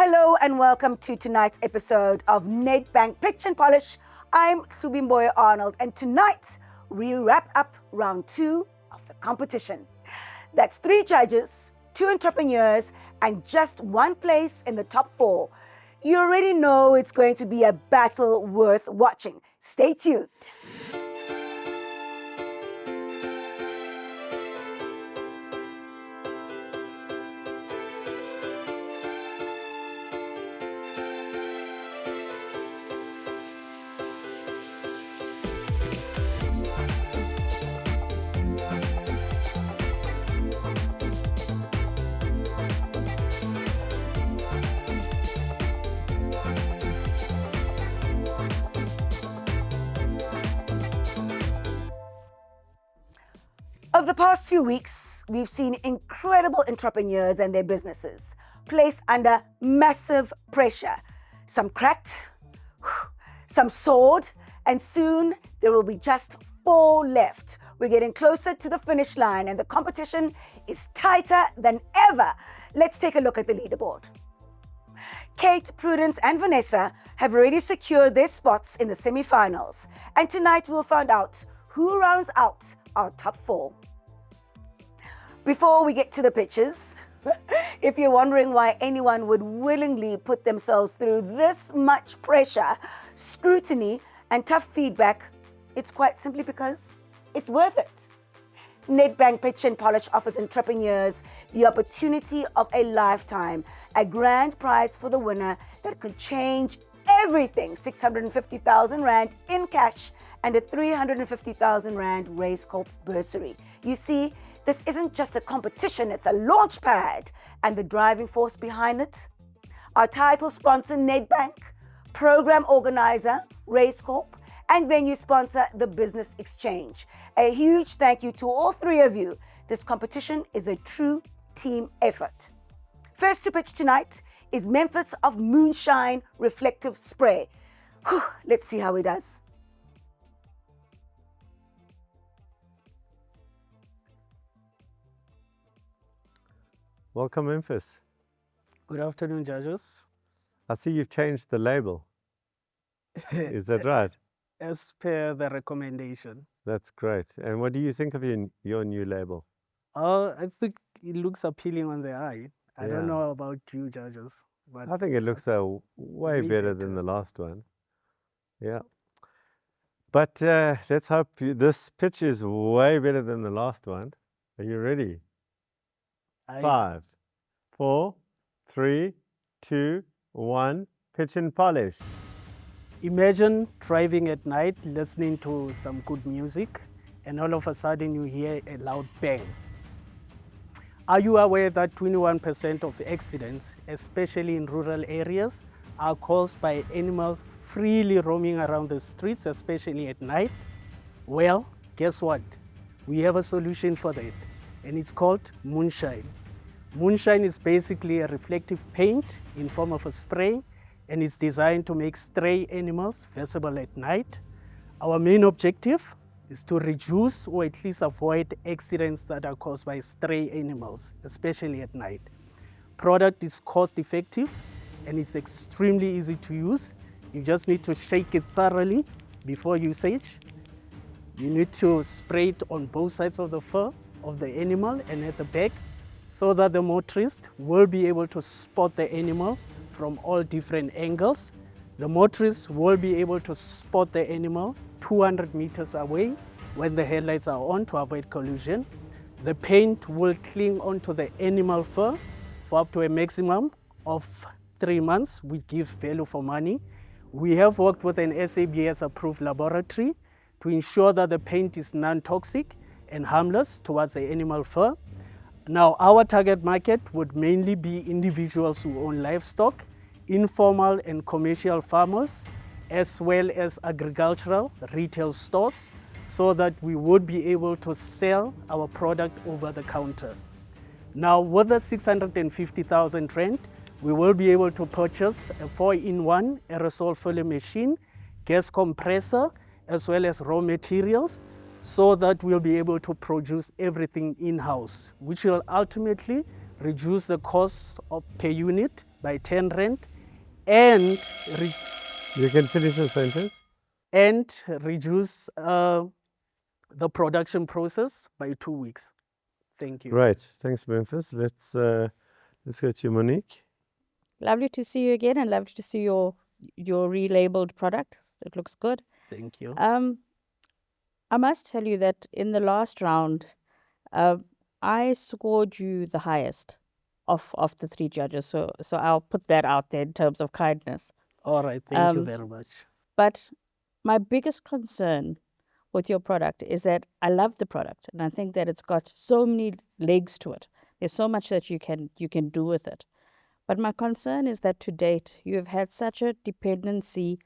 Hello and welcome to tonight's episode of Nedbank Pitch Polish. I'm Subimboya Arnold, and tonight we wrap up round 2 of the competition. That's 3 judges, 2 entrepreneurs, and just 1 place in the top 4. You already know it's going to be a battle worth watching. Stay tuned. Over the past few weeks, we've seen incredible entrepreneurs and their businesses placed under massive pressure. Some cracked, some soared, and soon there will be just 4 left. We're getting closer to the finish line and the competition is tighter than ever. Let's take a look at the leaderboard. Kate, Prudence, and Vanessa have already secured their spots in the semi-finals, and tonight we'll find out who rounds out our top 4. Before we get to the pitches, if you're wondering why anyone would willingly put themselves through this much pressure, scrutiny, and tough feedback, it's quite simply because it's worth it. Nedbank Pitch Polish offers entrepreneurs the opportunity of a lifetime, a grand prize for the winner that could change everything: 650,000 Rand in cash and a 350,000 Rand Race Corp bursary. You see, this isn't just a competition, it's a launch pad. And the driving force behind it? Our title sponsor, Nedbank, program organizer, Race Corp, and venue sponsor, the Business Exchange. A huge thank you to all 3 of you. This competition is a true team effort. First to pitch tonight is Memphis of Moonshine Reflective Spray. Let's see how he does. Welcome, Memphis. Good afternoon, judges. I see you've changed the label. Is that right? As per the recommendation. That's great. And what do you think of your new label? I think it looks appealing on the eye. I Yeah. don't know about you, judges. But I think it looks way better than the last one. Yeah. But let's hope this pitch is way better than the last one. Are you ready? 5, 4, 3, 2, 1. Pitch and polish. Imagine driving at night, listening to some good music, and all of a sudden you hear a loud bang. Are you aware that 21% of accidents, especially in rural areas, are caused by animals freely roaming around the streets, especially at night? Well, guess what? We have a solution for that, and it's called Moonshine. Moonshine is basically a reflective paint in form of a spray, and it's designed to make stray animals visible at night. Our main objective is to reduce or at least avoid accidents that are caused by stray animals, especially at night. Product is cost effective and it's extremely easy to use. You just need to shake it thoroughly before usage. You need to spray it on both sides of the fur of the animal and at the back, so that the motorist will be able to spot the animal from all different angles. The motorist will be able to spot the animal 200 meters away when the headlights are on to avoid collision. The paint will cling onto the animal fur for up to a maximum of 3 months, which gives value for money. We have worked with an SABS approved laboratory to ensure that the paint is non-toxic and harmless towards the animal fur. Now, our target market would mainly be individuals who own livestock, informal and commercial farmers, as well as agricultural retail stores, so that we would be able to sell our product over the counter. Now, with the 650,000 Rand, we will be able to purchase a 4-in-1 aerosol filler machine, gas compressor, as well as raw materials, so that we'll be able to produce everything in-house, which will ultimately reduce the cost of per unit by 10 rand, and You can finish the sentence. Reduce the production process by 2 weeks. Thank you. Right. Thanks, Memphis. Let's go to Monique. Lovely to see you again, and lovely to see your relabeled product. It looks good. Thank you. I must tell you that in the last round, I scored you the highest of the 3 judges. So I'll put that out there in terms of kindness. All right. Thank you very much. But my biggest concern with your product is that I love the product, and I think that it's got so many legs to it. There's so much that you can do with it. But my concern is that to date, you have had such a dependency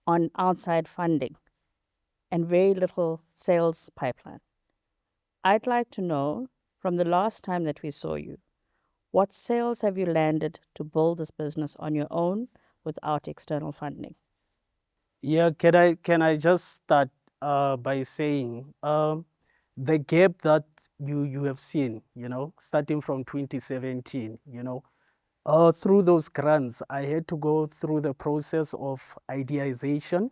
on outside funding and very little sales pipeline. I'd like to know, from the last time that we saw you, what sales have you landed to build this business on your own without external funding? Yeah, can I just start by saying the gap that you have seen, starting from 2017, through those grants, I had to go through the process of ideation,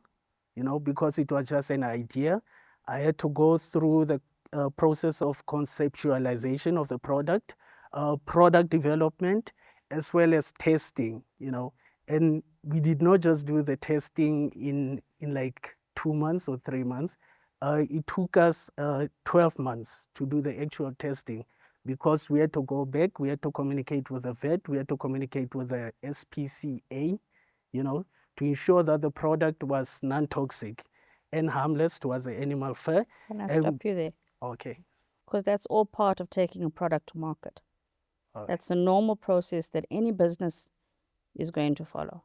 because it was just an idea. I had to go through the process of conceptualization of the product development, as well as testing, and we did not just do the testing in like 2 months or 3 months. It took us 12 months to do the actual testing, because we had to go back, we had to communicate with the vet, we had to communicate with the SPCA, to ensure that the product was non-toxic and harmless towards the animal fare. Can I stop you there? Okay. Because that's all part of taking a product to market. That's a normal process that any business is going to follow.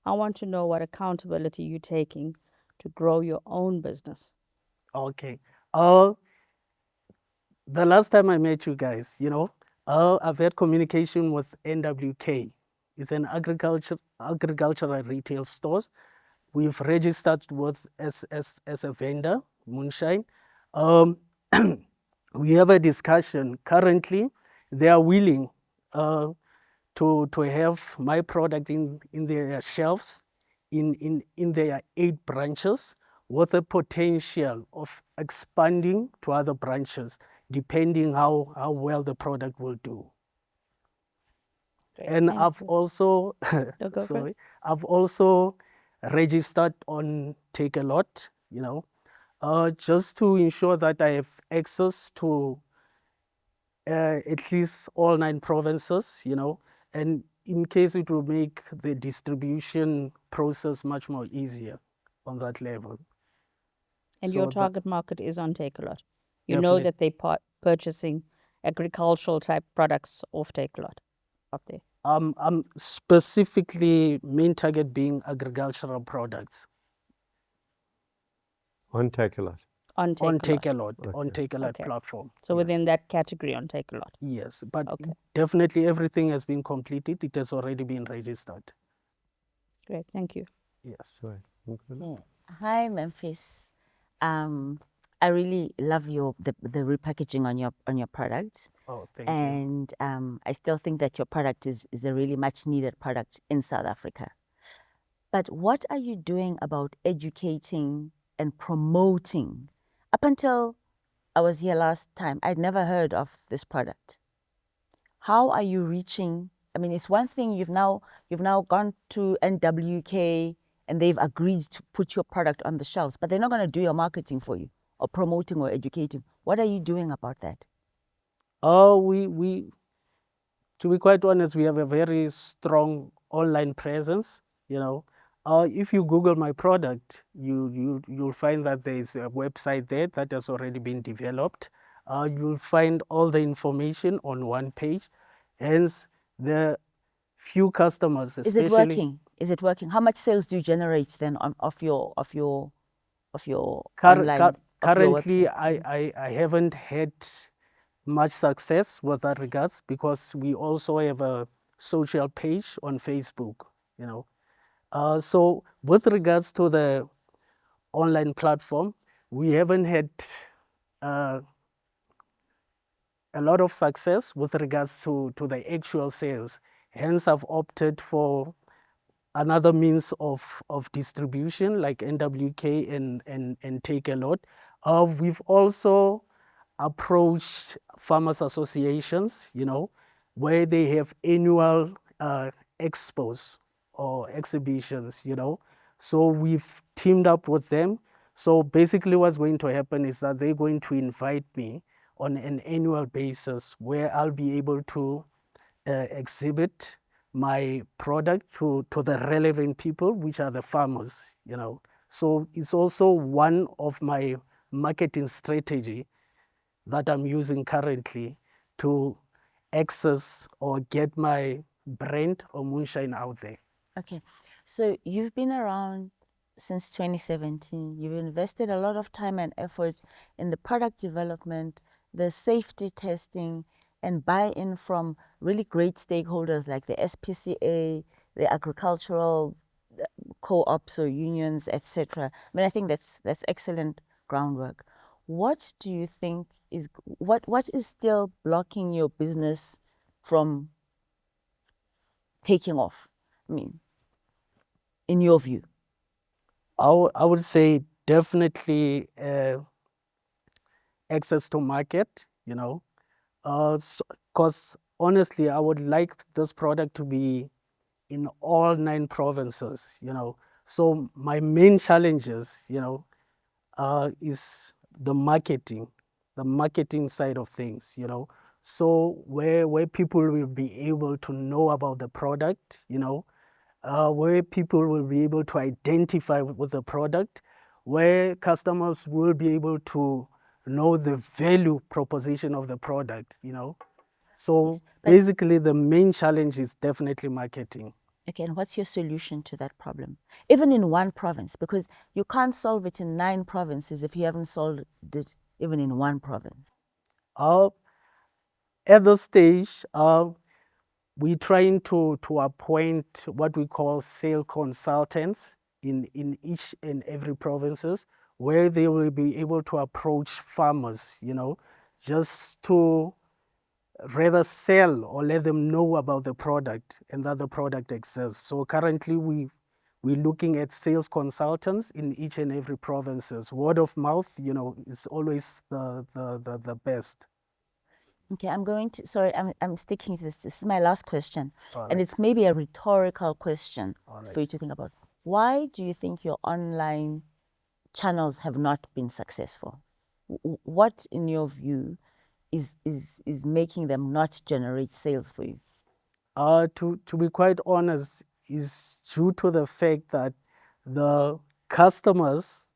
I want to know what accountability you're taking to grow your own business. Okay. The last time I met you guys, I've had communication with NWK. It's an agricultural retail store. We've registered with as a vendor, Moonshine. We have a discussion. Currently, they are willing to have my product in their shelves in their 8 branches, with the potential of expanding to other branches, depending how well the product will do. Great, And thank I've you. also Go for it. I've also registered on Take a Lot, just to ensure that I have access to at least all 9 provinces, and in case it will make the distribution process much more easier on that level. And So your that- target market is on Take a Lot. You know that they're purchasing agricultural type products off Take a Lot out there. I'm specifically main target being agricultural products On Take a Lot. On Take on a Take Lot. a Lot, on Take a Lot Okay. platform. So within Yes. that category on Take a Lot. Yes, but Okay. definitely everything has been completed. It has already been registered. Great, thank you. Yes. Right. Yeah. Hi, Memphis. I really love the repackaging on your product, Oh, thank you. and I still think that your product is a really much needed product in South Africa. But what are you doing about educating and promoting? Up until I was here last time, I'd never heard of this product. How are you reaching? I mean, it's one thing you've now gone to NWK and they've agreed to put your product on the shelves, but they're not going to do your marketing for you or promoting or educating. What are you doing about that? We to be quite honest, we have a very strong online presence. If you Google my product, you'll find that there is a website there that has already been developed. You'll find all the information on one page. Hence, the few customers, Is it especially. working? Is it working? How much sales do you generate then of your Cur- online? cur- of your Currently, website? I haven't had much success with that regards, because we also have a social page on Facebook, So with regards to the online platform, we haven't had a lot of success with regards to the actual sales. Hence, I've opted for another means of distribution like NWK and Take a Lot. We've also approached farmers associations, where they have annual expos or exhibitions, So we've teamed up with them. So basically what's going to happen is that they're going to invite me on an annual basis where I'll be able to exhibit my product to the relevant people, which are the farmers, So it's also one of my marketing strategy that I'm using currently to access or get my brand or Moonshine out there. Okay, so you've been around since 2017. You've invested a lot of time and effort in the product development, the safety testing, and buy-in from really great stakeholders like the SPCA, the agricultural co-ops or unions, etc. I mean, I think that's excellent groundwork. What do you think is what is still blocking your business from taking off? I mean, in your view? I would say definitely access to market, because honestly, I would like this product to be in all 9 provinces, So my main challenges, is the marketing side of things, So where people will be able to know about the product, where people will be able to identify with the product, where customers will be able to know the value proposition of the product, So Yes, basically the main challenge is definitely marketing. Okay, and what's your solution to that problem? Even in one province, because you can't solve it in 9 provinces if you haven't solved it even in one province. At this stage, we're trying to appoint what we call sale consultants in each and every provinces, where they will be able to approach farmers, just to rather sell or let them know about the product and that the product exists. So currently we're looking at sales consultants in each and every provinces. Word of mouth, is always the best. Okay, I'm sticking to this. This is my last question. All And right. it's maybe a rhetorical question All for you right. to think about. Why do you think your online channels have not been successful? What, in your view, is making them not generate sales for you? To be quite honest, is due to the fact that the customers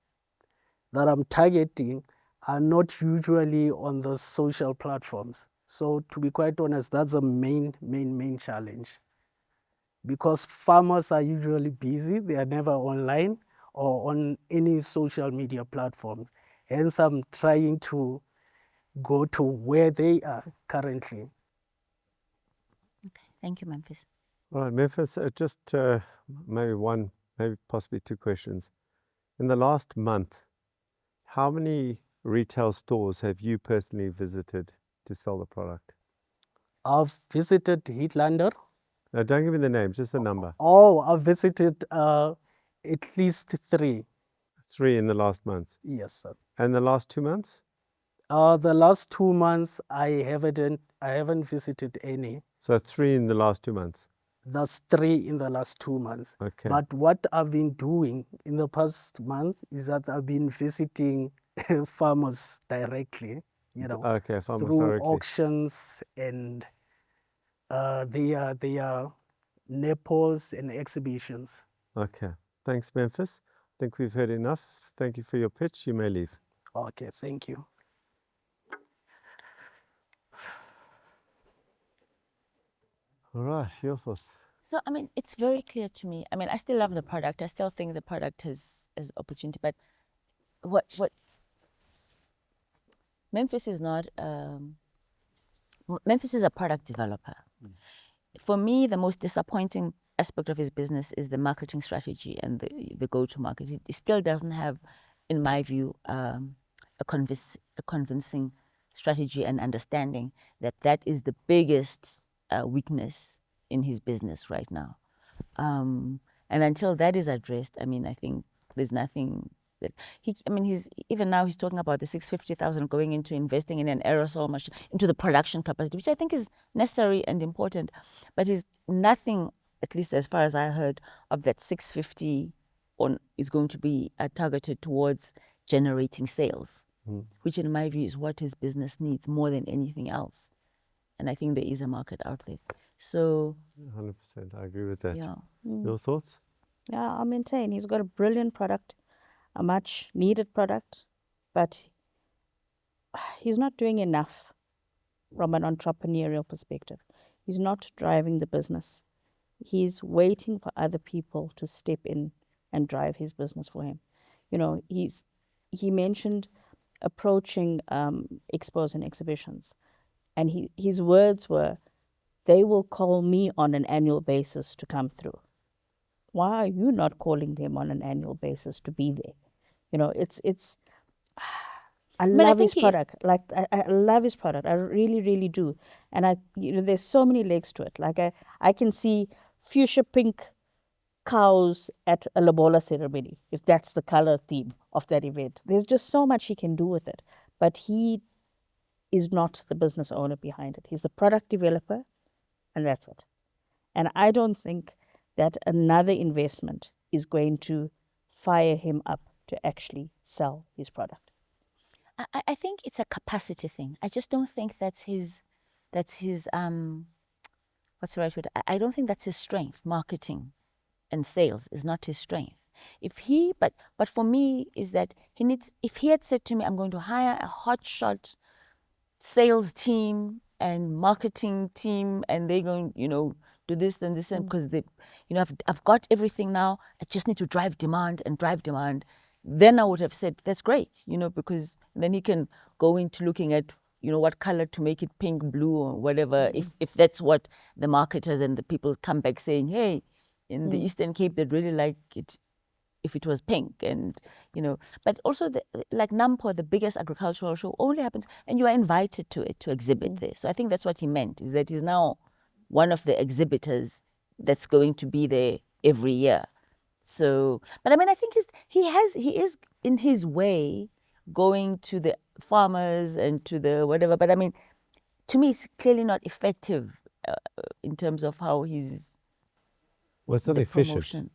that I'm targeting are not usually on the social platforms. So to be quite honest, that's a main challenge. Because farmers are usually busy, they are never online or on any social media platforms. Hence, I'm trying to go to where they are currently. Thank you, Memphis. All right, Memphis, just maybe one, maybe possibly 2 questions. In the last month, how many retail stores have you personally visited to sell the product? I've visited Hitlander. Now, don't give me the name, just the number. Oh, I've visited at least 3. 3 in the last month. Yes, sir. And the last 2 months? The last 2 months, I haven't visited any. So 3 in the last 2 months. That's 3 in the last 2 months. Okay. But what I've been doing in the past month is that I've been visiting farmers directly, Okay, farmers through directly. auctions and their nepos and exhibitions. Okay. Thanks, Memphis. I think we've heard enough. Thank you for your pitch. You may leave. Okay, thank you. All right, your thoughts. So, I mean, it's very clear to me. I mean, I still love the product. I still think the product has opportunity. But what Memphis is not, Memphis is a product developer. For me, the most disappointing aspect of his business is the marketing strategy and the go-to-market. It still doesn't have, in my view, a convincing strategy and understanding that that is the biggest weakness in his business right now. And until that is addressed, I mean, I think there's nothing that he's even now he's talking about the 650,000 going into investing in an aerosol machine, into the production capacity, which I think is necessary and important, but is nothing, at least as far as I heard, of that 650 is going to be targeted towards generating sales, which in my view is what his business needs more than anything else. And I think there is a market out there. So 100%, I agree with that. yeah. Your thoughts? Yeah, I maintain he's got a brilliant product, a much needed product, but he's not doing enough from an entrepreneurial perspective. He's not driving the business. He's waiting for other people to step in and drive his business for him. You know, he mentioned approaching expos and exhibitions, and his words were, they will call me on an annual basis to come through. Why are you not calling them on an annual basis to be there? You know, I love his product. I love his product. I really, really do. And there's so many legs to it. Like I can see fuchsia pink cows at a lobola ceremony, if that's the color theme of that event. There's just so much he can do with it. But he is not the business owner behind it. He's the product developer, and that's it. And I don't think that another investment is going to fire him up to actually sell his product. I think it's a capacity thing. I just don't think that's his what's the right word? I don't think that's his strength. Marketing and sales is not his strength. But for me is that if he had said to me, I'm going to hire a hotshot sales team and marketing team, and they're going, do this and this, and because I've got everything now, I just need to drive demand. Then I would have said, that's great, because then he can go into looking at, what color to make it pink, blue, or whatever, if that's what the marketers and the people come back saying, hey, in the Eastern Cape, they'd really like it if it was pink, and, But also, like NAMPO, the biggest agricultural show, only happens, and you are invited to it to exhibit there. So I think that's what he meant, is that he's now one of the exhibitors that's going to be there every year. So, but I mean, I think he is in his way going to the farmers and to the whatever. But I mean, to me, it's clearly not effective in terms of how he's. Well, it's not efficient. Promotion.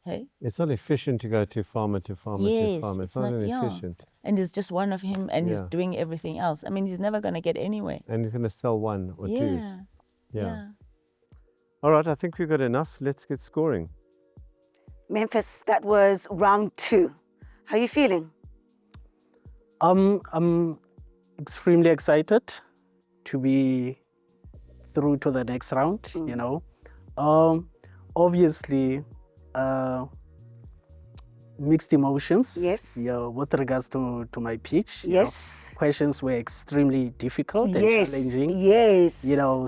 Hey? It's not efficient to go to farmer to farmer to farmer. It's not efficient. And it's just one of him, and he's doing everything else. I mean, he's never going to get anywhere. And he's going to sell one or two. Yeah. All right, I think we've got enough. Let's get scoring. Memphis, that was round 2. How are you feeling? I'm extremely excited to be through to the next round, Obviously, mixed emotions. Yes. With regards to my pitch. Yes. Questions were extremely difficult and challenging. Yes.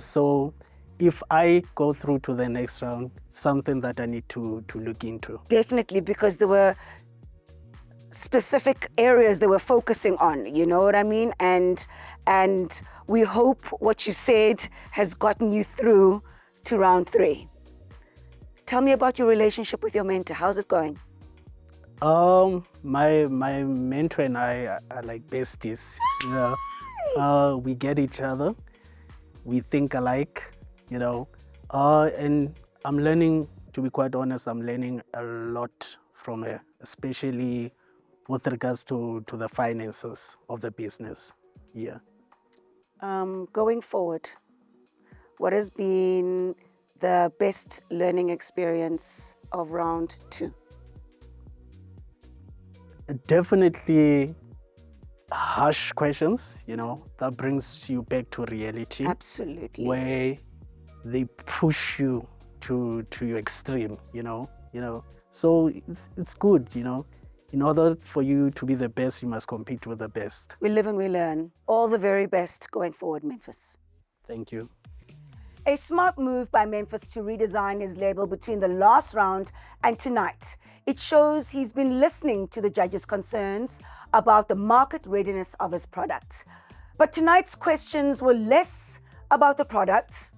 So if I go through to the next round, something that I need to look into. Definitely, because there were specific areas they were focusing on, you know what I mean? And we hope what you said has gotten you through to round 3. Tell me about your relationship with your mentor. How's it going? My mentor and I are like besties. We get each other. We think alike, and I'm learning, to be quite honest, I'm learning a lot from her, especially with regards to the finances of the business. Going forward, what has been the best learning experience of round 2? Definitely harsh questions, that brings you back to reality. Absolutely. Where they push you to your extreme, So it's good, In order for you to be the best, you must compete with the best. We live and we learn. All the very best going forward, Memphis. Thank you. A smart move by Memphis to redesign his label between the last round and tonight. It shows he's been listening to the judges' concerns about the market readiness of his product. But tonight's questions were less about the product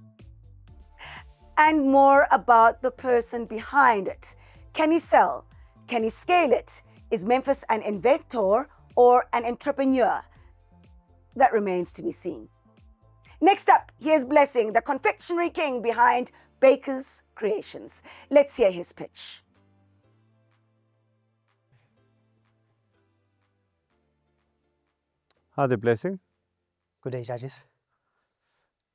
and more about the person behind it. Can he sell? Can he scale it? Is Memphis an inventor or an entrepreneur? That remains to be seen. Next up, here's Blessing, the confectionery king behind Baker's Creationz. Let's hear his pitch. Hi there, Blessing. Good day, judges.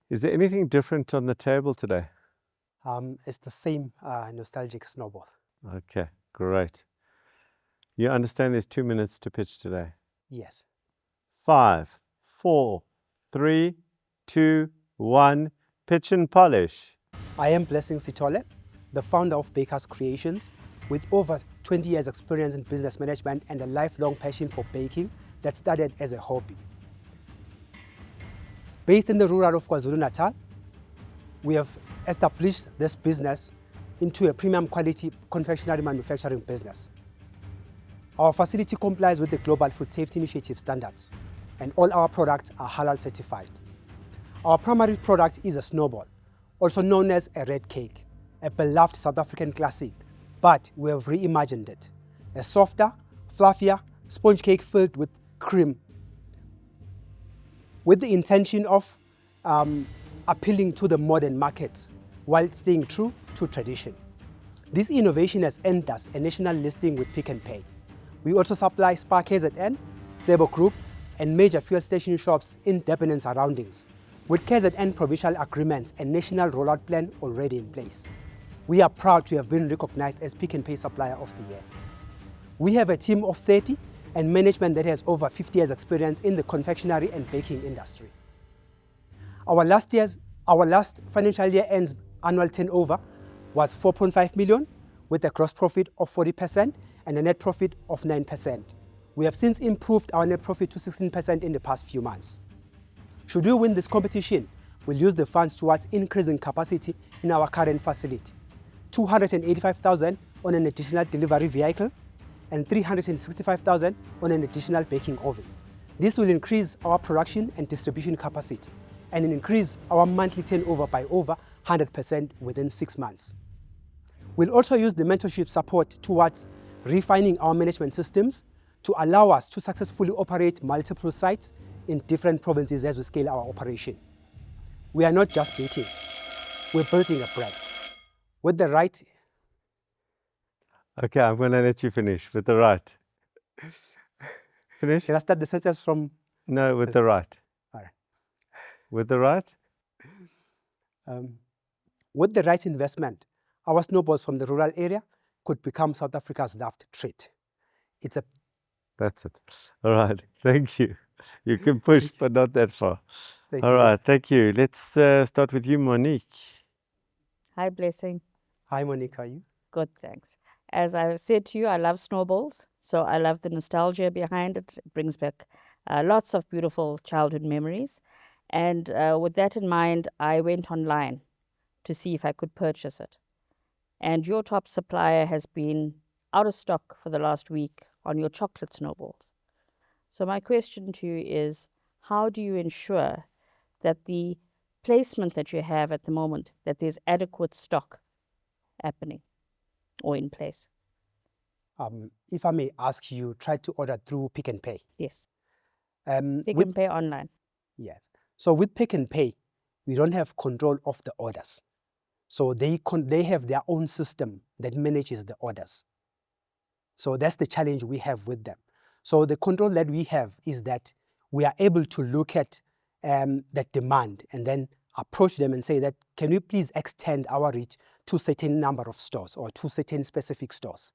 Is there anything different on the table today? It's the same nostalgic snowball. Okay, great. You understand there's 2 minutes to pitch today. Yes. 5, 4, 3, 2, 1, pitch and polish. I am Blessing Sithole, the founder of Baker's Creationz, with over 20 years experience in business management and a lifelong passion for baking that started as a hobby. Based in the rural of KwaZulu-Natal, we have established this business into a premium quality confectionery manufacturing business. Our facility complies with the Global Food Safety Initiative standards, and all our products are halal certified. Our primary product is a snowball, also known as a red cake, a beloved South African classic, but we have reimagined it. A softer, fluffier sponge cake filled with cream, with the intention of appealing to the modern market while staying true to tradition. This innovation has earned us a national listing with Pick n Pay. We also supply Spar KZN, Zebo Group, and major fuel station shops in Durban and surroundings, with KZN provincial agreements and national rollout plan already in place. We are proud to have been recognized as Pick n Pay Supplier of the Year. We have a team of 30 and management that has over 50 years experience in the confectionery and baking industry. Our last financial year ends annual turnover was 4.5 million with a gross profit of 40% and a net profit of 9%. We have since improved our net profit to 16% in the past few months. Should we win this competition, we'll use the funds towards increasing capacity in our current facility. 285,000 on an additional delivery vehicle and 365,000 on an additional baking oven. This will increase our production and distribution capacity and increase our monthly turnover by over 100% within 6 months. We'll also use the mentorship support towards refining our management systems to allow us to successfully operate multiple sites in different provinces as we scale our operation. We are not just baking, we're building a brand. With the right... Okay, I'm going to let you finish with the right. Finish? Can I start the sentence from... No, with the right. All right. With the right? With the right investment, our snowballs from the rural area could become South Africa's loved treat. It's a... That's it. All right, thank you. You can push, but not that far. All right, thank you. Let's start with you, Monique. Hi, Blessing. Hi, Monique, how are you? Good, thanks. As I said to you, I love snowballs, so I love the nostalgia behind it. It brings back lots of beautiful childhood memories. And with that in mind, I went online to see if I could purchase it. And your top supplier has been out of stock for the last week on your chocolate snowballs. So my question to you is, how do you ensure that the placement that you have at the moment, that there's adequate stock happening or in place? If I may ask you, try to order through Pick n Pay. Yes. Pick n Pay online. Yes. So with Pick n Pay, we don't have control of the orders. So they have their own system that manages the orders. So that's the challenge we have with them. So the control that we have is that we are able to look at that demand and then approach them and say that, can we please extend our reach to a certain number of stores or to certain specific stores?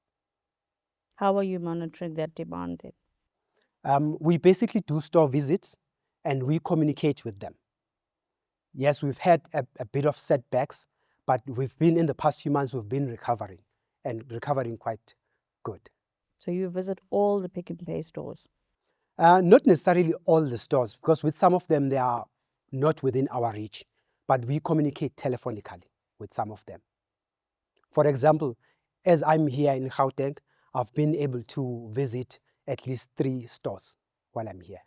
How are you monitoring that demand then? We basically do store visits and we communicate with them. Yes, we've had a bit of setbacks, but we've been, in the past few months, we've been recovering and recovering quite good. So you visit all the Pick n Pay stores? Not necessarily all the stores, because with some of them, they are not within our reach, but we communicate telephonically with some of them. For example, as I'm here in Gauteng, I've been able to visit at least 3 stores while I'm here.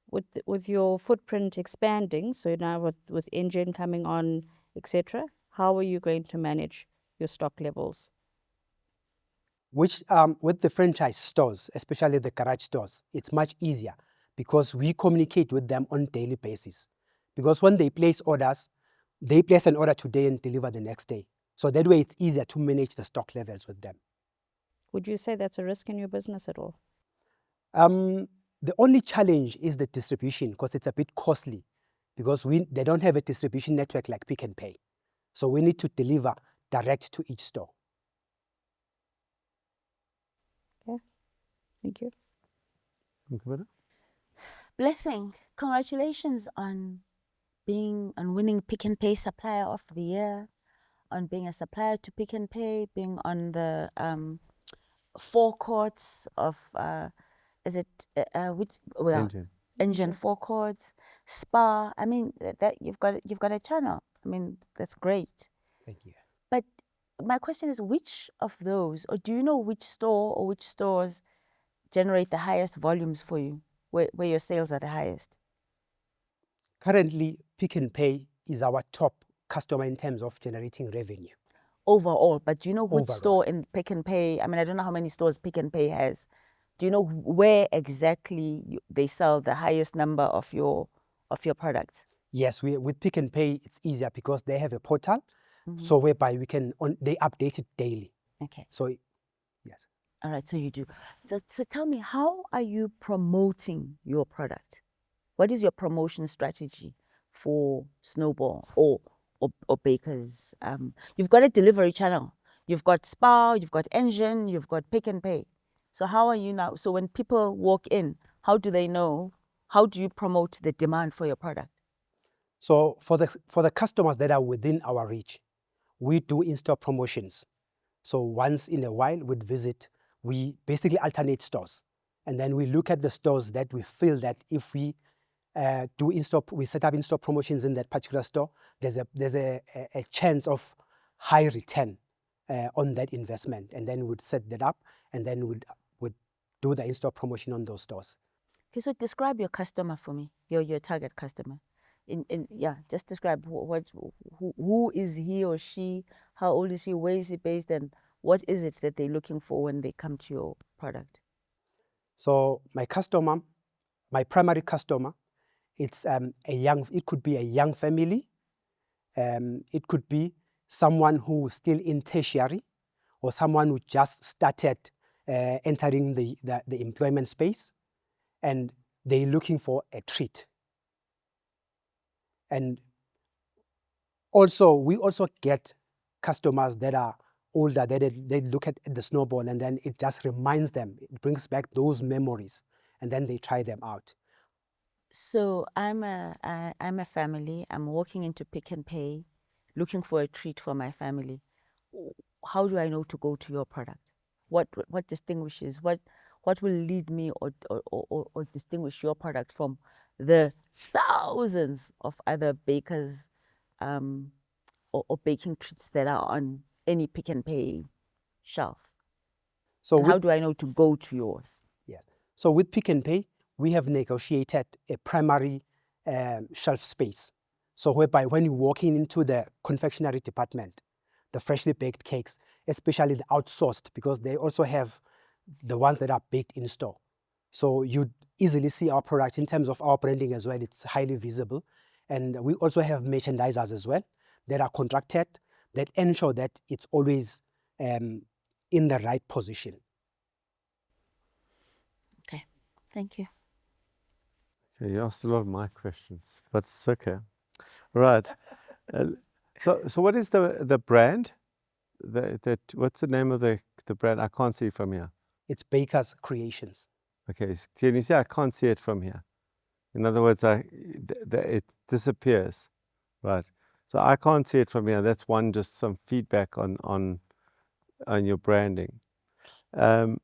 with your footprint expanding, so now with engine coming on, etc., how are you going to manage your stock levels? Which with the franchise stores, especially the garage stores, it's much easier because we communicate with them on daily basis. Because when they place orders, they place an order today and deliver the next day. So that way it's easier to manage the stock levels with them. Would you say that's a risk in your business at all? The only challenge is the distribution because it's a bit costly because they don't have a distribution network like Pick n Pay. So we need to deliver direct to each store. Okay, thank you. Blessing, congratulations on winning Pick n Pay Supplier of the Year, on being a supplier to Pick n Pay, being on the forecourts of Engine forecourts, Spa. I mean that you've got a channel. I mean that's great. Thank you. But my question is, which of those, or do you know which store or which stores generate the highest volumes for you, where your sales are the highest? Currently, Pick n Pay is our top customer in terms of generating revenue. Overall, but do you know which Overall. store in Pick n Pay? I mean, I don't know how many stores Pick n Pay has. Do you know where exactly they sell the highest number of your products? Yes, with Pick n Pay, it's easier because they have a portal, so whereby they update it daily. Okay. So, yes. All right, so you do. So tell me, how are you promoting your product? What is your promotion strategy for Snowball or Bakers? You've got a delivery channel. You've got Spa, you've got Engine, you've got Pick n Pay. So how are you now? So when people walk in, how do they know? How do you promote the demand for your product? So for the customers that are within our reach, we do in-store promotions. So once in a while we'd visit, we basically alternate stores. And then we look at the stores that we feel that if we we set up in-store promotions in that particular store, there's a chance of high return on that investment. And then we'd set that up and then would do the in-store promotion on those stores. Okay, so describe your customer for me, your target customer. Just describe who is he or she, how old is he, where is he based, and what is it that they're looking for when they come to your product? So my primary customer, it could be a young family, it could be someone who's still in tertiary, or someone who just started entering the employment space, and they're looking for a treat. And we also get customers that are older, they look at the Snowball and then it just reminds them, it brings back those memories, and then they try them out. So I'm a family. I'm walking into Pick n Pay, looking for a treat for my family. How do I know to go to your product? What distinguishes? What will lead me or distinguish your product from the thousands of other bakers or baking treats that are on any Pick n Pay shelf? So how do I know to go to yours? Yes. So with Pick n Pay, we have negotiated a primary shelf space. So whereby when you walk into the confectionery department, the freshly baked cakes, especially the outsourced, because they also have the ones that are baked in store. So you easily see our product in terms of our branding as well. It's highly visible. And we also have merchandisers as well that are contracted, that ensure that it's always in the right position. Okay, thank you. Okay, you asked a lot of my questions, but it's okay. Right. So what is the brand? What's the name of the brand? I can't see it from here. It's Baker's Creationz. Okay, can you see? I can't see it from here. In other words, it disappears, right? So I can't see it from here. That's one, just some feedback on your branding. You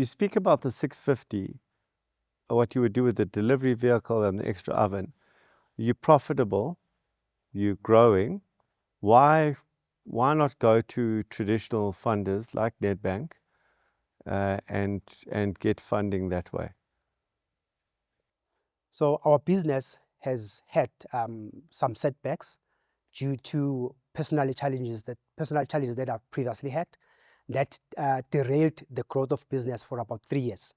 speak about the 650, what you would do with the delivery vehicle and the extra oven. You're profitable, you're growing. Why not go to traditional funders like Nedbank and get funding that way? So our business has had some setbacks due to personal challenges that I previously had that derailed the growth of business for about 3 years.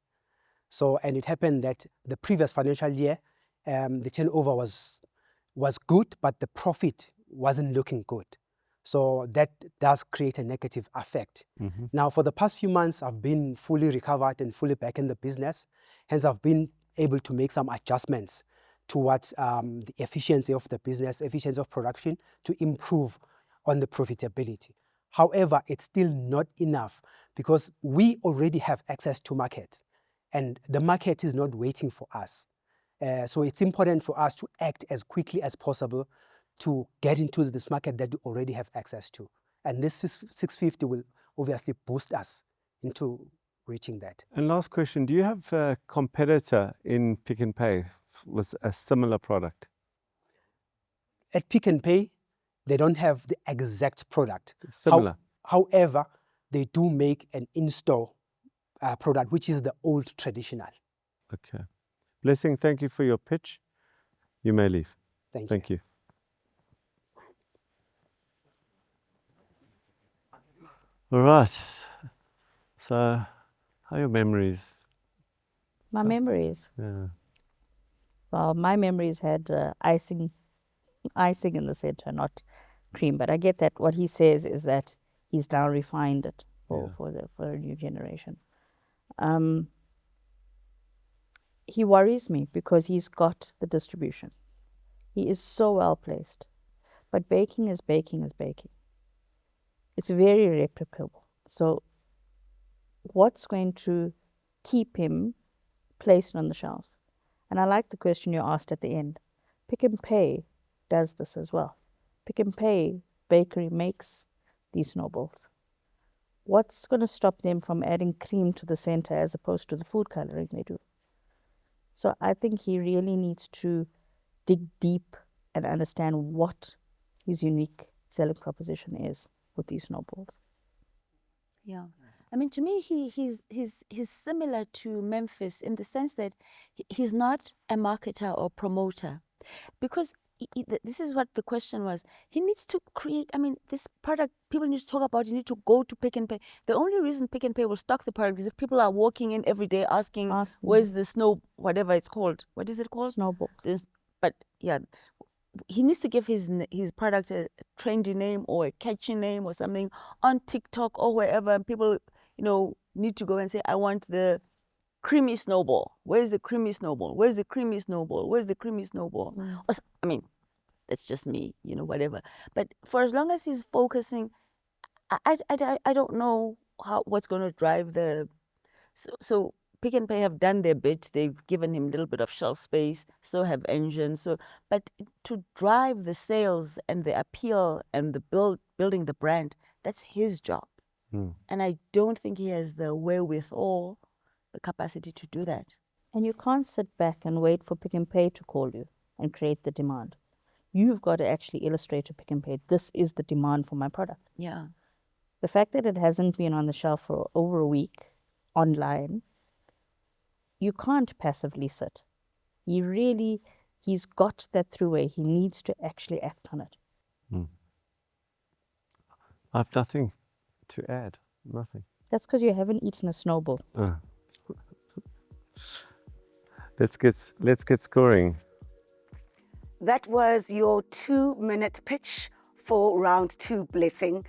So, and it happened that the previous financial year, the turnover was good, but the profit wasn't looking good. So that does create a negative effect. Now, for the past few months, I've been fully recovered and fully back in the business. Hence, I've been able to make some adjustments towards the efficiency of the business, efficiency of production, to improve on the profitability. However, it's still not enough because we already have access to markets and the market is not waiting for us. So it's important for us to act as quickly as possible to get into this market that we already have access to. And this 650 will obviously boost us into reaching that. And last question, do you have a competitor in Pick n Pay with a similar product? At Pick n Pay, they don't have the exact product. Similar. However, they do make an in-store product, which is the old traditional. Okay. Blessing, thank you for your pitch. You may leave. Thank you. All right. So, how are your memories? My memories. Yeah. Well, my memories had icing in the center, not cream. But I get that what he says is that he's now refined it for a new generation. He worries me because he's got the distribution. He is so well placed. But baking is baking is baking. It's very replicable. So what's going to keep him placed on the shelves? And I like the question you asked at the end. Pick n Pay does this as well. Pick n Pay bakery makes these snowballs. What's going to stop them from adding cream to the center as opposed to the food coloring they do? So I think he really needs to dig deep and understand what his unique selling proposition is with these snowballs. Yeah. I mean, to me, he's similar to Memphis in the sense that he's not a marketer or promoter, because this is what the question was. He needs to create, I mean, this product, people need to talk about, you need to go to Pick n Pay. The only reason Pick n Pay will stock the product is if people are walking in every day asking where's the snow, whatever it's called. What is it called? Snowballs. But yeah, he needs to give his product a trendy name or a catchy name or something on TikTok or wherever, and people, need to go and say, I want the creamy snowball. Where's the creamy snowball? Where's the creamy snowball? Where's the creamy snowball? I mean, that's just me, whatever. But for as long as he's focusing, I don't know what's going to drive the. So Pick n Pay have done their bit. They've given him a little bit of shelf space. So have engines. But to drive the sales and the appeal and the building the brand, that's his job. And I don't think he has the wherewithal, the capacity to do that. And you can't sit back and wait for Pick n Pay to call you and create the demand. You've got to actually illustrate to Pick n Pay, this is the demand for my product. Yeah. The fact that it hasn't been on the shelf for over a week online, you can't passively sit. He's got that throughway. He needs to actually act on it. I have nothing to add. Nothing. That's because you haven't eaten a snowball. Let's get scoring. That was your 2-minute pitch for round 2, Blessing.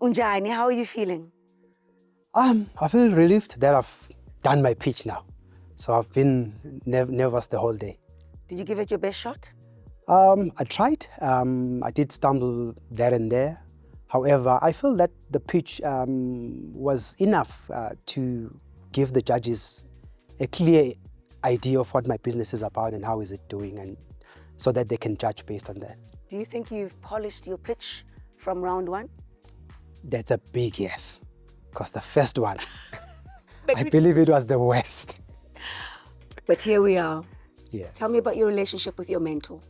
Unjani, how are you feeling? I feel relieved that I've done my pitch now. So I've been nervous the whole day. Did you give it your best shot? I tried. I did stumble there and there. However, I feel that the pitch was enough to give the judges a clear idea of what my business is about and how is it doing, and so that they can judge based on that. Do you think you've polished your pitch from round 1? That's a big yes, because the first one, I believe it was the worst. But here we are. Yeah. Tell me about your relationship with your mentor.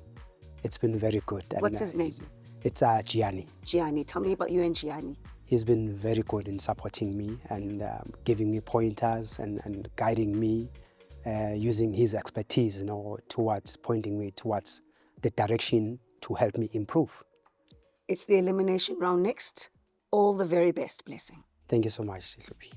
It's been very good. What's his name? It's Gianni. Gianni. Tell me about you and Gianni. He's been very good in supporting me and giving me pointers and guiding me using his expertise, towards pointing me towards the direction to help me improve. It's the elimination round next. All the very best, Blessing. Thank you so much, Lupi.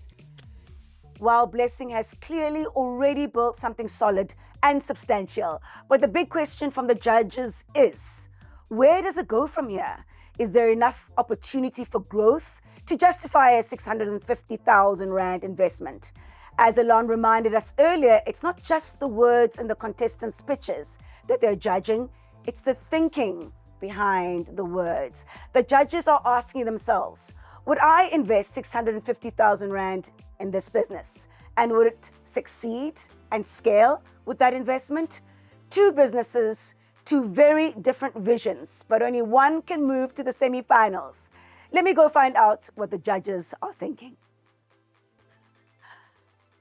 While Blessing has clearly already built something solid and substantial, but the big question from the judges is, where does it go from here? Is there enough opportunity for growth to justify a 650,000 Rand investment? As Alon reminded us earlier, it's not just the words in the contestants' pitches that they're judging, it's the thinking behind the words. The judges are asking themselves, would I invest 650,000 Rand in this business? And would it succeed and scale with that investment? Two businesses, two very different visions, but only one can move to the semi-finals. Let me go find out what the judges are thinking.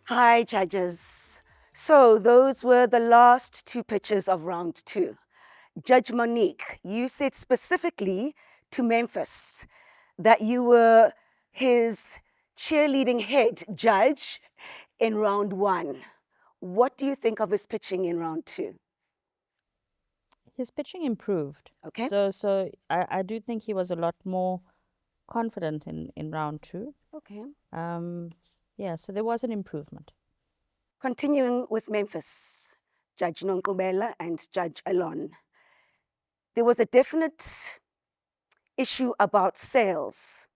Hi, judges. So those were the last two pitches of round two. Judge Monique, you said specifically to Memphis that you were his cheerleading head judge in round one. What do you think of his pitching in round two? His pitching improved. Okay. So I do think he was a lot more confident in round two. Okay. Yeah, so there was an improvement. Continuing with Memphis, Judge Nonkubela and Judge Alon. There was a definite issue about sales.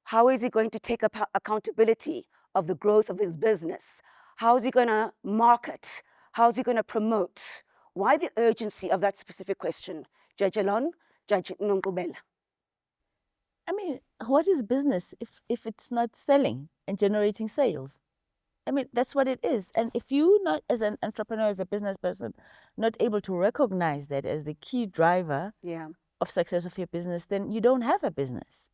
How is he going to take accountability of the growth of his business? How is he going to market? How is he going to promote? Why the urgency of that specific question? Judge Alon, Judge Nonkubela. I mean, what is business if it's not selling and generating sales? I mean, that's what it is. And if you not, as an entrepreneur, as a business person, not able to recognize that as the key driver of success of your business, then you don't have a business.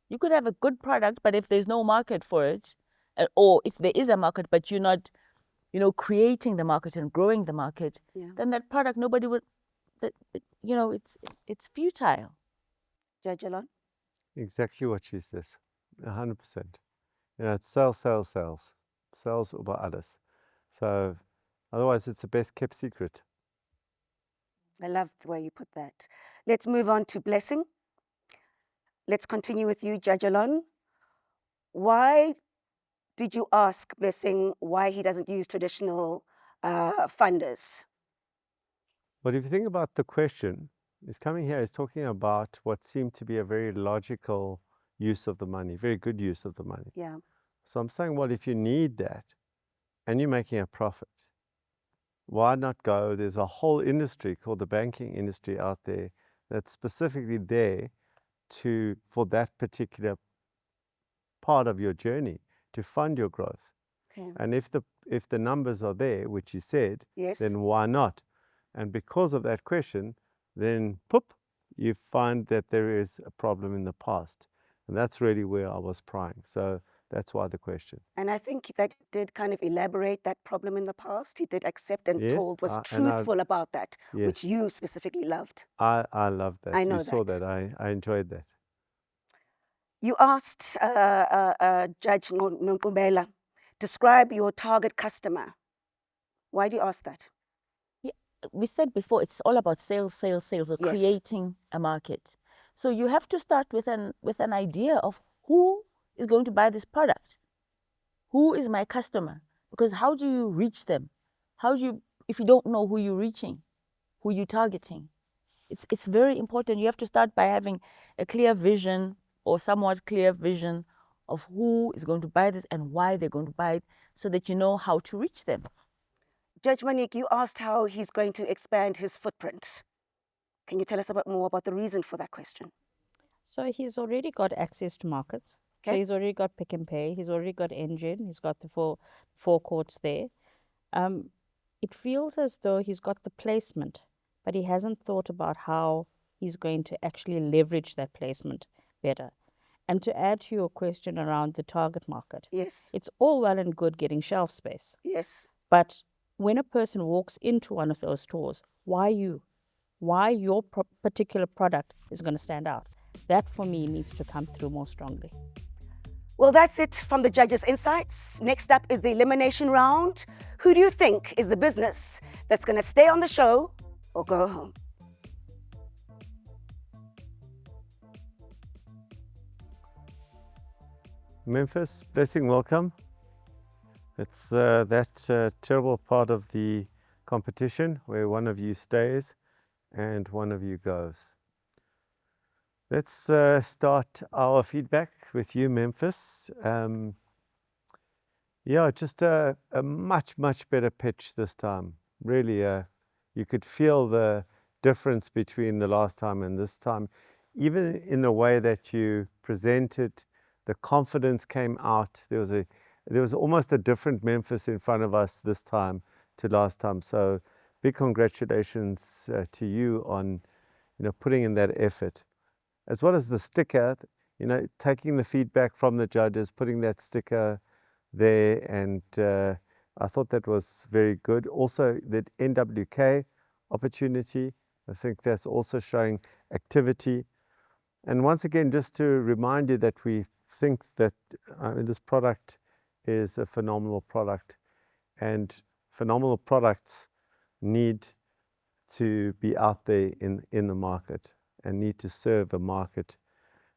You could have a good product, but if there's no market for it, or if there is a market, but you're not, creating the market and growing the market, then that product, nobody would, it's futile. Judge Alon? Exactly what she says, 100%. It's sales. Sales über alles. So otherwise it's the best kept secret. I love the way you put that. Let's move on to Blessing. Let's continue with you, Judge Alon. Why did you ask Blessing why he doesn't use traditional funders? But if you think about the question, he's coming here, he's talking about what seemed to be a very logical use of the money, very good use of the money. Yeah. So I'm saying, well, if you need that and you're making a profit, why not go? There's a whole industry called the banking industry out there that's specifically there for that particular part of your journey to fund your growth. Okay. And if the numbers are there, which he said, Yes. then why not? And because of that question, then you find that there is a problem in the past. And that's really where I was prying. So that's why the question. And I think that did kind of elaborate that problem in the past. He did accept and Yes, was truthful about that, yes. which you specifically loved. I love that. I know you saw that. I enjoyed that. You asked Judge Nonkubela, describe your target customer. Why do you ask that? We said before, it's all about sales, or Yes. creating a market. So you have to start with an idea of who is going to buy this product. Who is my customer? Because how do you reach them? If you don't know who you're reaching, who you're targeting? It's very important. You have to start by having a clear vision or somewhat clear vision of who is going to buy this and why they're going to buy it, so that you know how to reach them. Judge Monique, you asked how he's going to expand his footprint. Can you tell us a bit more about the reason for that question? So he's already got access to markets. Okay. So he's already got Pick and Pay. He's already got Engine. He's got the four courts there. It feels as though he's got the placement, but he hasn't thought about how he's going to actually leverage that placement better. And to add to your question around the target market, Yes. it's all well and good getting shelf space. Yes. But when a person walks into one of those stores, why you? Why your particular product is going to stand out? That for me needs to come through more strongly. Well, that's it from the judges' insights. Next up is the elimination round. Who do you think is the business that's going to stay on the show or go home? Memphis, blessing, welcome. It's that terrible part of the competition where one of you stays and one of you goes. Let's start our feedback with you, Memphis. Yeah, just a much better pitch this time. Really, you could feel the difference between the last time and this time. Even in the way that you presented, the confidence came out. There was almost a different Memphis in front of us this time to last time. So big congratulations to you on putting in that effort. As well as the sticker, taking the feedback from the judges, putting that sticker there, and I thought that was very good. Also, the NWK opportunity, I think that's also showing activity. And once again, just to remind you that we think that this product is a phenomenal product, and phenomenal products need to be out there in the market and need to serve a market,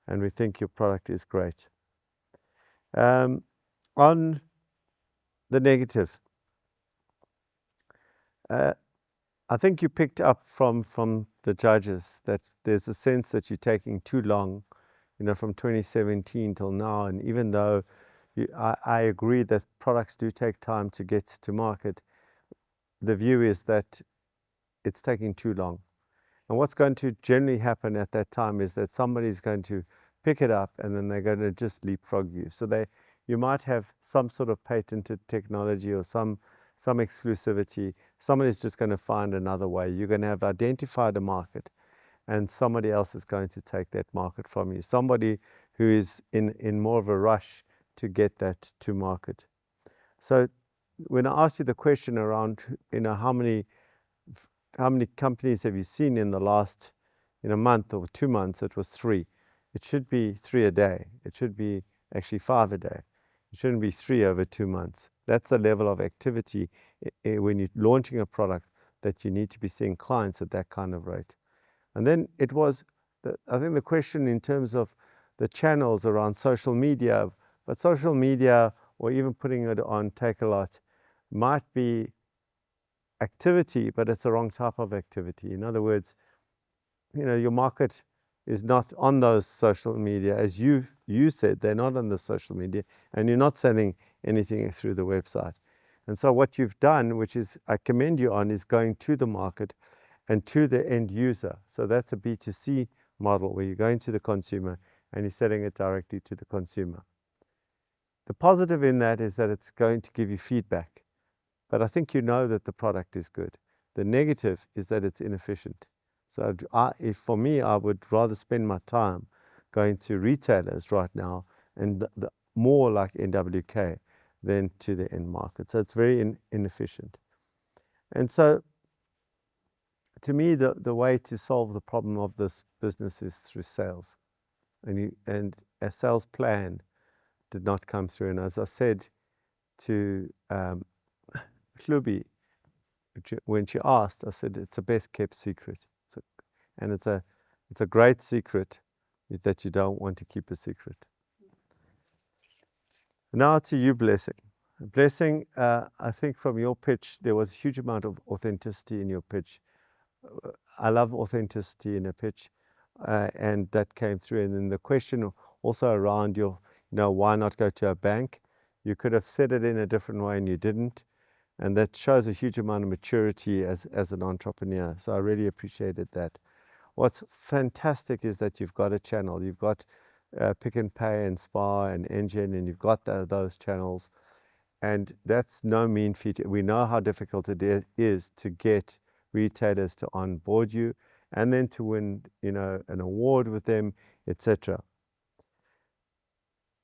and we think your product is great. On the negative, I think you picked up from the judges that there's a sense that you're taking too long, from 2017 till now. And even though I agree that products do take time to get to market, the view is that it's taking too long. And what's going to generally happen at that time is that somebody's going to pick it up and then they're going to just leapfrog you. So you might have some sort of patented technology or some exclusivity. Somebody's just going to find another way. You're going to have identified a market and somebody else is going to take that market from you. Somebody who is in more of a rush to get that to market. So when I asked you the question around, how many companies have you seen in the last month or 2 months, it was 3. It should be 3 a day. It should be actually 5 a day. It shouldn't be 3 over 2 months. That's the level of activity when you're launching a product, that you need to be seeing clients at that kind of rate. And then it was, I think the question in terms of the channels around social media, but social media or even putting it on Takealot might be activity, but it's the wrong type of activity. In other words, your market is not on those social media. As you said, they're not on the social media, and you're not selling anything through the website. And so what you've done, which is I commend you on, is going to the market and to the end user. So that's a B2C model where you're going to the consumer and you're selling it directly to the consumer. The positive in that is that it's going to give you feedback. But I think that the product is good. The negative is that it's inefficient. So for me, I would rather spend my time going to retailers right now and more like NWK than to the end market. So it's very inefficient. And so to me, the way to solve the problem of this business is through sales. And a sales plan did not come through. And as I said to Hlubi, when she asked, I said, it's a best kept secret. It's a great secret that you don't want to keep a secret. Now to you, Blessing. Blessing, I think from your pitch, there was a huge amount of authenticity in your pitch. I love authenticity in a pitch, and that came through. And then the question also around why not go to a bank? You could have said it in a different way and you didn't. And that shows a huge amount of maturity as an entrepreneur. So I really appreciated that. What's fantastic is that you've got a channel. You've got Pick n Pay and Spar and Engine, and you've got those channels. And that's no mean feat. We know how difficult it is to get retailers to onboard you and then to win, an award with them, etc.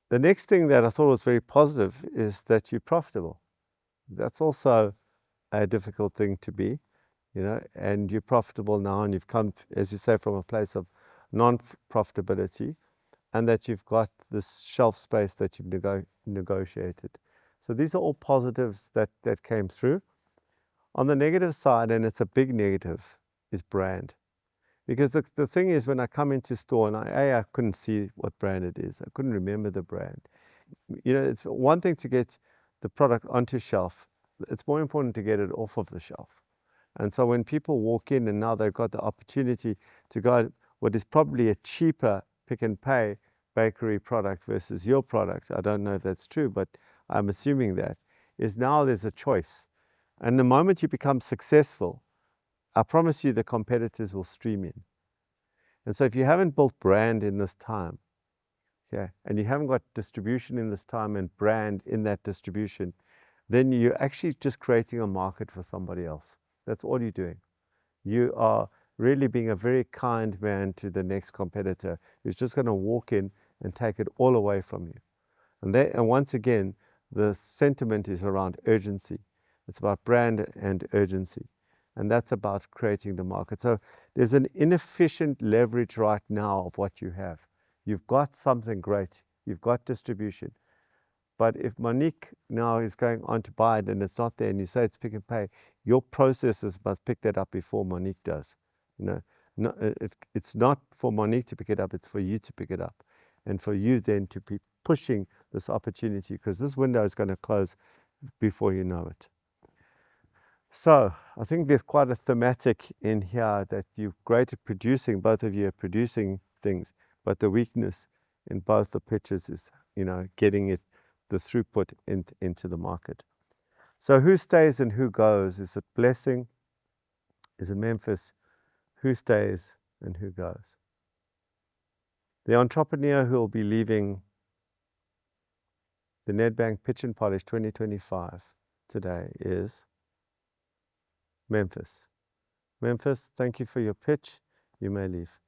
The next thing that I thought was very positive is that you're profitable. That's also a difficult thing to be, and you're profitable now, and you've come, as you say, from a place of non-profitability. and that you've got this shelf space that you've negotiated. So these are all positives that came through. On the negative side, and it's a big negative, is brand. Because the thing is, when I come into store and I couldn't see what brand it is. I couldn't remember the brand. You know, it's one thing to get the product onto shelf. It's more important to get it off of the shelf. And so when people walk in and now they've got the opportunity to go what is probably a cheaper Pick n Pay bakery product versus your product, I don't know if that's true, but I'm assuming that, is now there's a choice. And the moment you become successful, I promise you the competitors will stream in. And so if you haven't built brand in this time, okay, and you haven't got distribution in this time and brand in that distribution, then you're actually just creating a market for somebody else. That's all you're doing. You are really being a very kind man to the next competitor who's just going to walk in and take it all away from you. And once again, the sentiment is around urgency. It's about brand and urgency. And that's about creating the market. So there's an inefficient leverage right now of what you have. You've got something great. You've got distribution. But if Monique now is going on to buy it and it's not there and you say it's Pick n Pay, your processes must pick that up before Monique does. You know, it's not for Monique to pick it up, it's for you to pick it up. And for you then to be pushing this opportunity, because this window is going to close before you know it. So I think there's quite a thematic in here that you're great at producing, both of you are producing things, but the weakness in both the pitches is, you know, getting it, the throughput into the market. So who stays and who goes? Is it Blessing? Is it Memphis? Who stays and who goes? The entrepreneur who will be leaving the Nedbank Pitch Polish 2025 today is Memphis. Memphis, thank you for your pitch. You may leave.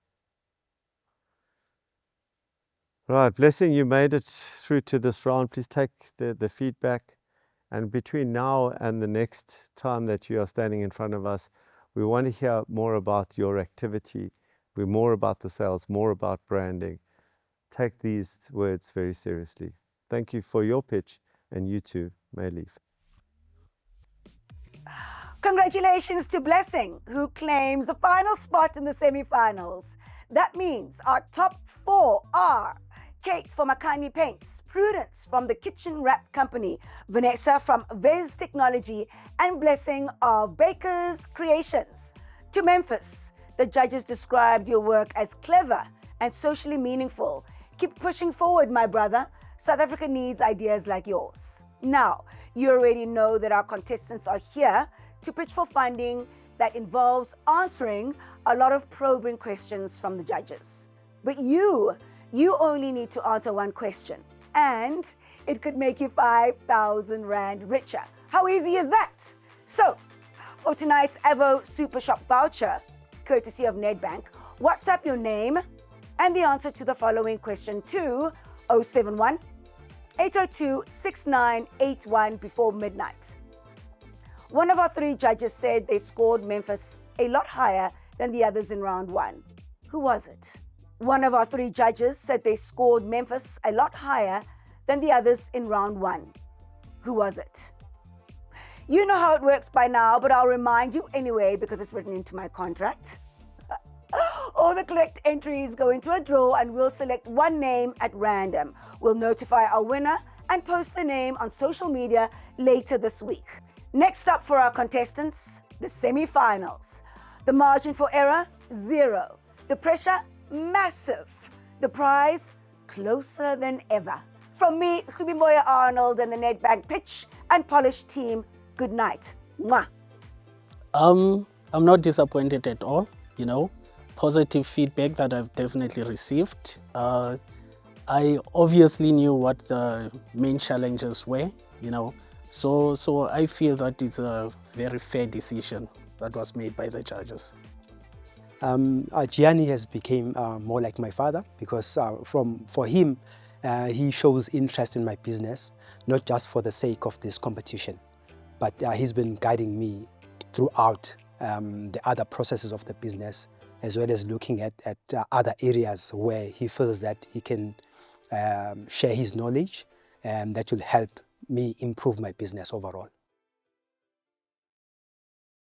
Right, Blessing, you made it through to this round. Please take the feedback. And between now and the next time that you are standing in front of us, we want to hear more about your activity, more about the sales, more about branding. Take these words very seriously. Thank you for your pitch, and you too may leave. Congratulations to Blessing, who claims the final spot in the semi-finals. That means our top 4 are Kate from Makani Paints, Prudence from the Kitchen Wrap Company, Vanessa from Vez Technology, and Blessing of Baker's Creationz. To Memphis, the judges described your work as clever and socially meaningful. Keep pushing forward, my brother. South Africa needs ideas like yours. Now, you already know that our contestants are here to pitch for funding that involves answering a lot of probing questions from the judges. But you only need to answer one question, and it could make you 5,000 Rand richer. How easy is that? So, for tonight's Avo Super Shop voucher, courtesy of Nedbank, WhatsApp your name and the answer to the following question to 071 802 6981 before midnight. One of our 3 judges said they scored Memphis a lot higher than the others in round 1. Who was it? One of our 3 judges said they scored Memphis a lot higher than the others in round 1. Who was it? You know how it works by now, but I'll remind you anyway because it's written into my contract. All the correct entries go into a draw and we'll select one name at random. We'll notify our winner and post the name on social media later this week. Next up for our contestants, the semi-finals. The margin for error, 0. The pressure, massive. The prize, closer than ever. From me, Khubimboya Arnold and the Nedbank Pitch and Polish team, good night. Mwah. I'm not disappointed at all, you know. Positive feedback that I've definitely received. I obviously knew what the main challenges were, you know. So I feel that it's a very fair decision that was made by the judges. Gianni has become more like my father because for him, he shows interest in my business, not just for the sake of this competition, but he's been guiding me throughout the other processes of the business, as well as looking at other areas where he feels that he can share his knowledge, and that will help me improve my business overall.